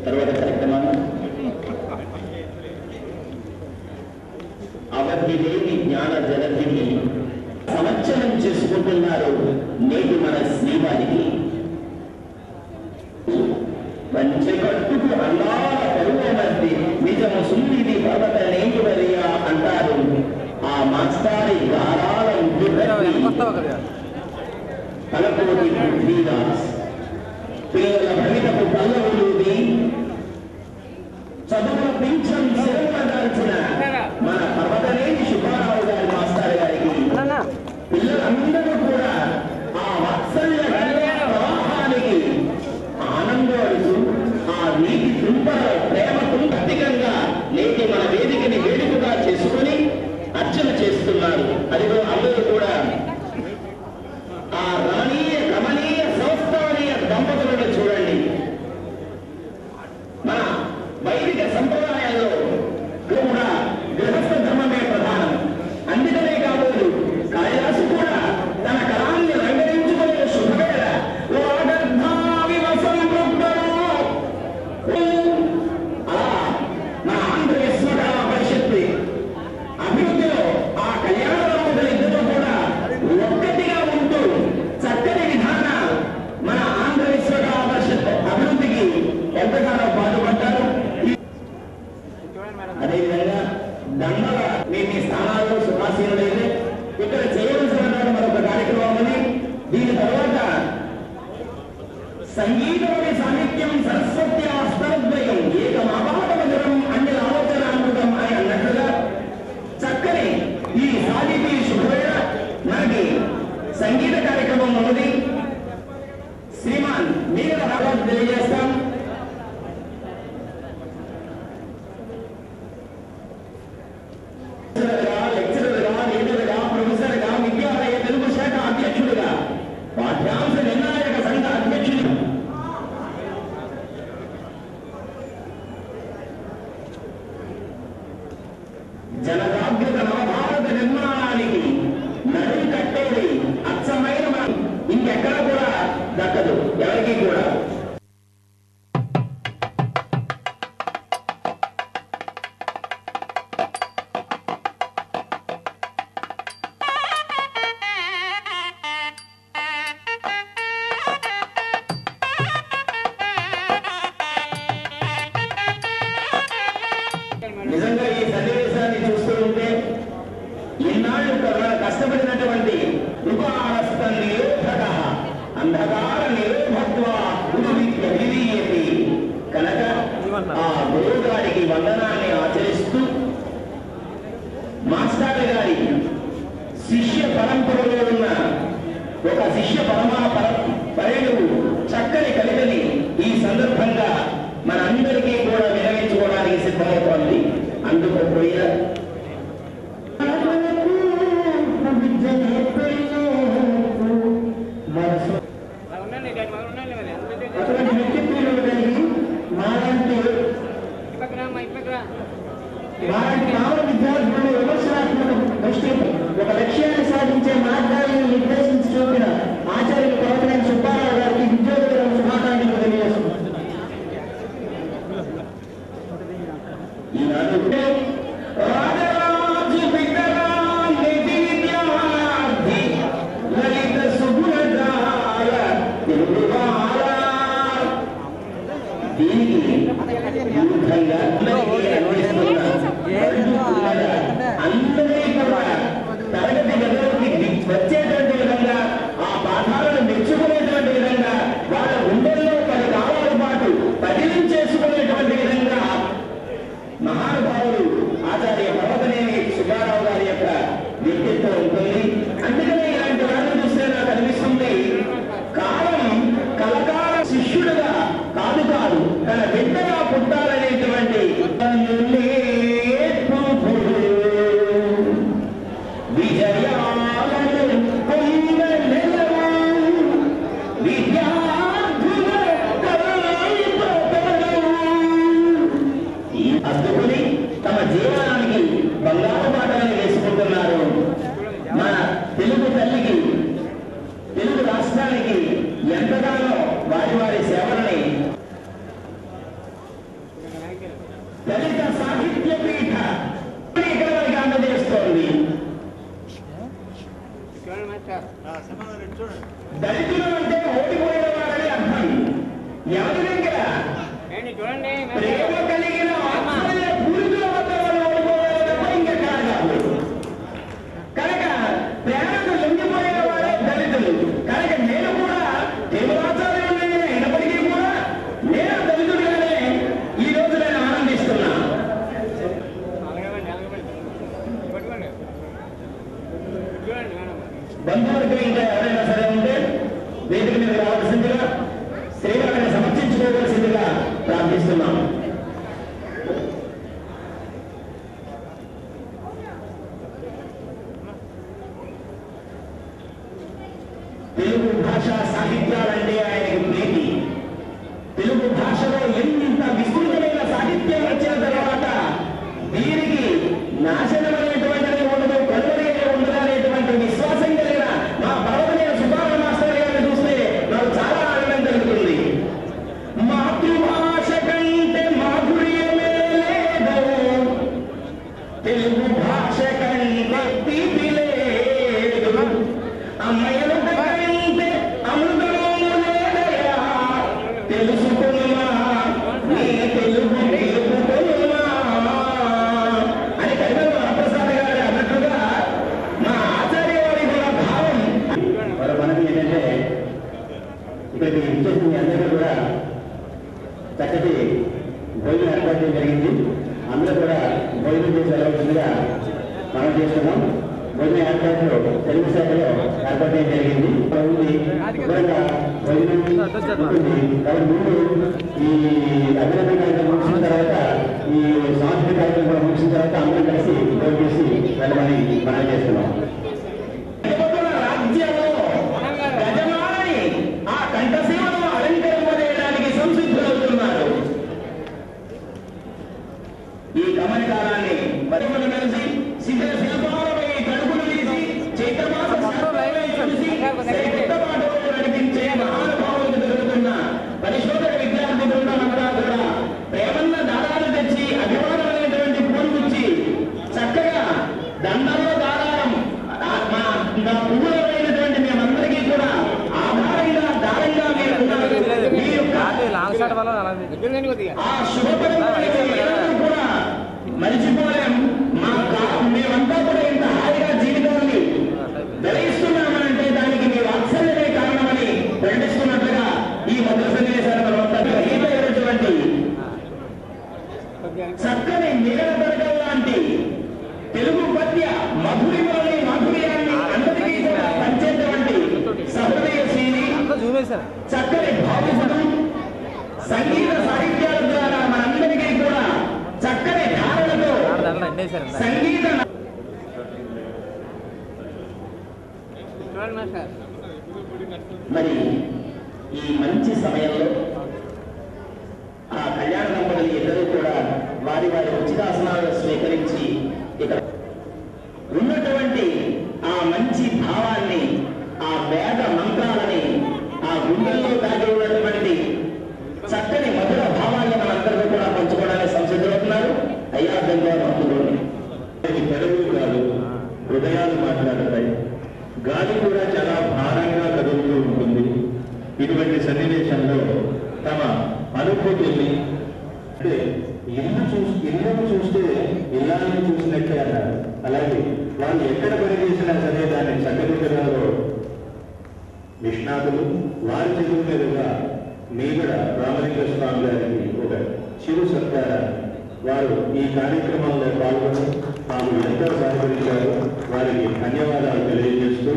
తర్వాత కార్యక్రమాలు అవధి లేని జ్ఞాన జలధిని సంవత్సరం చేసుకుంటున్నారు నేటి మన శ్రీవారికి. పంచకట్టుకు అల్లాల పరువమర్ది నిజము సున్నిది పర్వత నేటివరియా అంటారు. ఆ మాస్టారి గారాల తలపోటి పృథ్వీరాజ్ పిల్లల భవితకు పల్లవులుది చదువుల పింఛం శిరమదాల్చిన మన పర్వతనేని సుబ్బారావు గారి మాస్టర్ గారికి పిల్లలందరూ కూడా ఆ వాత్సల్య ప్రవాహానికి ఆనందపడుతూ ఆ నీటి తుంపర ప్రేమకు అధికంగా నేటి మన వేదికని వేడుకగా చేసుకుని అర్చన చేస్తున్నారు. అదిగో అందరూ కూడా ఆ రమణీయ కమనీయ సంస్థానీయ దంపతులను చూడండి. మన వైదిక సంప్రదాయాల్లో కూడా గృహస్థ ధర్మమే ప్రధానం. అందుకనే కాబోలు కాళిదాసు కూడా తన కళాన్ని రంగరించుకునే శుభవేళ అలా మన ఆంధ్రప్రదేశ్ పరిషత్ అభివృద్ధిలో ఆ కళ్యాణ దంపతులు ఇద్దరు కూడా ఒక్కటిగా ఉంటూ చక్కని విధాన మన ఆంధ్రప్రదేశ్ పరిషత్ అభివృద్ధికి ఎంతగానో పాటుపడ్డారు. అదేవిధంగా దండల మీ స్థానాల్లో సుభాషీనులైతే ఇక్కడ చేయవలసిన మరొక కార్యక్రమం ఉంది. దీని తర్వాత సంగీతమని సాహిత్యం సరస్వత్య స్తరద్వయం ఏకమాపాటమధురం అన్ని ఆలోచనామృతం అని అన్నట్లుగా చక్కని ఈ సాహితీ శుభవేళ మనకి సంగీత కార్యక్రమం ఉన్నది. శ్రీమాన్ మీరు రావాలి తెలియజేస్తాం. లెక్చరర్గా, లీడర్గా, ప్రొఫెసర్గా, విద్యాలయ తెలుగు శాఖ అధ్యక్షుడిగా, పాఠ్యాంశ నిర్ణాయక సంఘ అధ్యక్షుడు, జనజాగృత నవభారత నిర్మాణానికి నడుం కట్టేది అచ్చమైన మనం ఇంకెక్కడ కూడా దక్కదు ఎవరికి కూడా. నిజంగా ఈ సన్నివేశాన్ని చూస్తూ ఉంటే ఇన్నాళ్ళు కష్టపడినటువంటి ఉపహారస్థ నిరోధక అంధకార నిరోధత్వ విధీయతి కనుక ఆ గురువు గారికి వందనాన్ని ఆచరిస్తూ మాస్టర్ గారి శిష్య పరంపరలో ఉన్న ఒక శిష్య పరేణువు చక్కని కవితని ఈ సందర్భంగా మనందరికీ కూడా వినవించుకోవడానికి సిద్ధమవుతోంది. అందుకు పోయిన అటువంటి వ్యక్తిత్వంలో కలిగి మాలాంటి మానవ విద్యార్థులు విమర్శనాత్మక దృష్టి ఒక లక్ష్యాన్ని సాధించే మార్గాలను నిర్దేశించి చూపిన ఆచార్యులు పర్వతనేని సుబ్బారావు గారికి విద్యార్థుల శుభాకాంక్షలు తెలియజేస్తున్నారు. ఈనాడు లలిత సుగుణాల దీనికి యూధంగా అందరినీ కూడా తరగతి గదిలోకి వచ్చేటువంటి విధంగా ఆ పాఠాలను మెచ్చుకునేటువంటి విధంగా వాళ్ళ గుండెల్లో 10 కాలాల పాటు పదిలించేసుకునేటువంటి విధంగా మహానుభావులు ఆచార్య పర్వతనేని సుబ్బారావు గారి యొక్క వ్యక్తిత్వం ఉంటుంది. అందుకనే ఇలాంటి వాళ్ళని చూస్తే నాకు అనిపిస్తుంది కాలం కలకాల శిష్యుడుగా కాదు తన బిడ్డగా పుట్టాలనేటువంటి అందుకుని తమ జీవనానికి బంగారు బాటలను వేసుకుంటున్నారు. మన తెలుగు తల్లికి తెలుగు రాష్ట్రానికి ఎంతగానో వారి సేవలని దళిత సాహిత్య పీఠ ఇక్కడ మనకి అందజేస్తోంది. దళితులు అంటే ఓడిపోయిన వారని అర్థం. ఎవరి దగ్గర ప్రేమ కలిగిన ఆత్మీయ పూర్వీకుల వద్ద వాళ్ళు ఓడిపోయారు తప్ప ఇంకెక్కడ కాదు. కనుక ప్రేమకు లొంగిపోయిన వారే దళితులు. కనుక నేను కూడా దేవరాచార్యులు అయినప్పటికీ కూడా నేను దళితుడిగానే ఈ రోజు నేను ఆనందిస్తున్నా. బంధువులకు ఇంకా ఎవరైనా సరే ఉంటే వేదిక మీద రావాల్సిందిగా శ్రీవారిని సమర్పించుకోవాల్సిందిగా ప్రార్థిస్తున్నాం. తెలుగు భాషా సాహిత్యాలంటే ఆయనకి ప్రీతి. తెలుగు భాషలో ఎంత విస్తృతమైన సాహిత్యం వచ్చిన తర్వాత దీనికి నాశనమైనటువంటిది ఉండదు, కనుమరుగైన ఉండదు అనేటువంటి విశ్వాసం కలిగిన మా పర్వతమైన సుబ్బారావు మాస్టర్ గారిని చూస్తే నాకు చాలా ఆనందం కలుగుతుంది. మాతృభాష కంటే మాధుర్యమే లేదు, తెలుగు భాష కంటే తీపి లేదు, అమ్మయ్యలు కంటే అమృతము లేదయా, తెలుసుకున్నా నీ తెలుగు తెలుపుకున్నా అని కవిత వరప్రసాద్ గారు అన్నట్లుగా మా ఆచార్య వారి కూడా భావం. మరి మనకి ఏంటంటే ఇక్కడికి ఇచ్చేసిన అందరూ కూడా చక్కటి భోజనం ఏర్పాటు చేయడం జరిగింది. అందరూ కూడా భోజనం చేసి వెళ్ళవలసిందిగా మనం చేస్తున్నాం. భోజన ఏర్పాట్లు తెలుగు శాఖలో ఏర్పాటు చేయడం జరిగింది. వివరంగా భోజనం ఉంటుంది. కాబట్టి ముందు ఈ అభినందన కార్యక్రమం ముగిసిన తర్వాత ఈ సాంస్కృతిక కార్యక్రమం కూడా ముగిసిన తర్వాత అందరం కలిసి భోజనం చేసి వెళ్ళమని మనం చేస్తున్నాం. రాజ్యంలో యజమాని ఆ కంఠసీమను అలంకరింపజేయడానికి సంసిద్ధులవుతున్నారు. ఈ గమనికాలాన్ని పరిమళ కలిసి శిల్పాలపై తడుపులు తీసి చైత్రమాస నడిపించే మహానుభావులకు జరుగుతున్న పరిశోధన విద్యార్థి బృందాలంతా కూడా ప్రేమన్న దారాలు తెచ్చి అభిమానమైనటువంటి పూర్విచ్చి చక్కగా దండంలో దారాలం పువ్వులైనటువంటి మేమందరికీ కూడా ఆధారంగా దారంగా మీరు ఉన్నారు. మీరు ఆ శుభపరిమాణాలను కూడా మరిచిపోలేం. మేమంతా కూడా ఇంత హాయిగా జీవితాన్ని వెలయిస్తున్నామనంటే దానికి మీ వాత్సల్యమే కారణమని ప్రకటిస్తున్నట్లుగా ఈ భద్ర సన్నివేశాలైనటువంటి చక్కని నిగడ దొరకం లాంటి తెలుగు పద్య మాధుర్యాన్ని అందరికీ కూడా పంచేటువంటి సహృదయ శైలి, చక్కని భావితం, సంగీత సాహిత్యాల ద్వారా మనందరికీ కూడా చక్కని ధారణతో సంగీత మరి ఈ మంచి సమయంలో ఆ కళ్యాణ దంపతులు ఇద్దరు కూడా వారి వారి ఉచితాసనాలు స్వీకరించి ఇక్కడ ఉన్నటువంటి ఆ మంచి భావాన్ని, ఆ వేద మంత్రాలని, ఆ గుండెల్లో దాగి ఉన్నటువంటి చక్కని మధుర భావాన్ని మనందరూ కూడా పంచుకోవడానికి సంసిద్ధులవుతున్నారు. అయ్యా దంపతులు పెదవులు కాదు, హృదయాలు మాట్లాడతాయి. గాలి కూడా చాలా భారంగా కదులుతూ ఉంటుంది. ఇటువంటి సన్నివేశంలో తమ అనుభూతిని అంటే ఇల్లును చూస్తే ఇల్లాలను చూసినట్లే అన్నారు. అలాగే వాళ్ళు ఎక్కడ పనిచేసినా సరే దాన్ని చక్కదిద్దడంలో నిష్ణాతులు. వారి చదువు మీదుగా మీగడ రామలింగ స్వామి గారికి ఒక చిరు సత్కారాన్ని వారు ఈ కార్యక్రమంలో పాల్గొని మాకు ఎంతో సహకరించారు. వారికి ధన్యవాదాలు తెలియజేస్తూ